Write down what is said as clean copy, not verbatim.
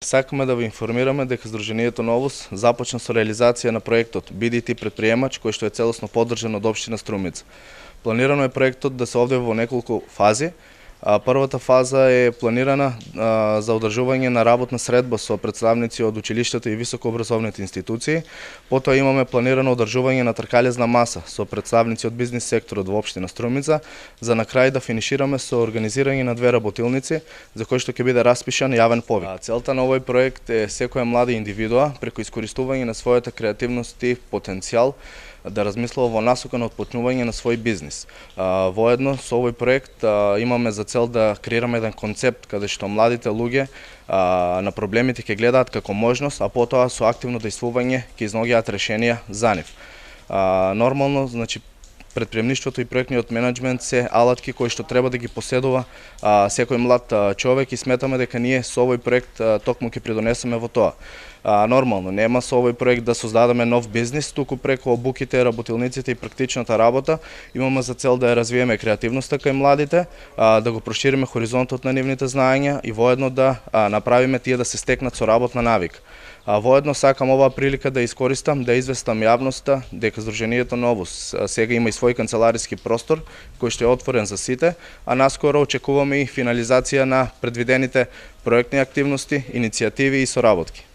Сакаме да ви информираме дека Сдруженијето Новус започна со реализација на проектот BDT предприемач, кој што е целосно поддржан од општина Струмица. Планирано е проектот да се одвие во неколку фази. Првата фаза е планирана за одржување на работна средба со представници од училиштата и високообразовните институции. Потоа имаме планирано одржување на тркалезна маса со представници од бизнис секторот во општина Струмица, за на крај да финишираме со организирање на 2 работилници за кои што ќе биде распишан јавен повик. Целта на овој проект е секоја млада индивидуа преку искористување на својата креативност и потенцијал да размислува во насока на отпочнување на свој бизнис. Воедно со овој проект имаме за цел да креираме еден концепт каде што младите луѓе на проблемите ќе гледаат како можност, а потоа со активно дејствување ќе изнаоѓаат решенија за нив. Нормално, значи, предприемништвото и проектниот менеджмент се алатки кои што треба да ги поседува секој млад човек и сметаме дека ние со овој проект токму ќе придонесеме во тоа. Нормално, нема со овој проект да создадеме нов бизнис, туку преку обуките, работилниците и практичната работа имаме за цел да ја развиеме креативноста кај младите, да го прошириме хоризонтот на нивните знаења и воедно да направиме тие да се стекнат со работна навика. Воедно сакам оваа прилика да искористам да известам јавноста дека Сдруженијето Новус сега има и свој канцелариски простор кој што е отворен за сите, а наскоро очекуваме и финализација на предвидените проектни активности, иницијативи и соработки.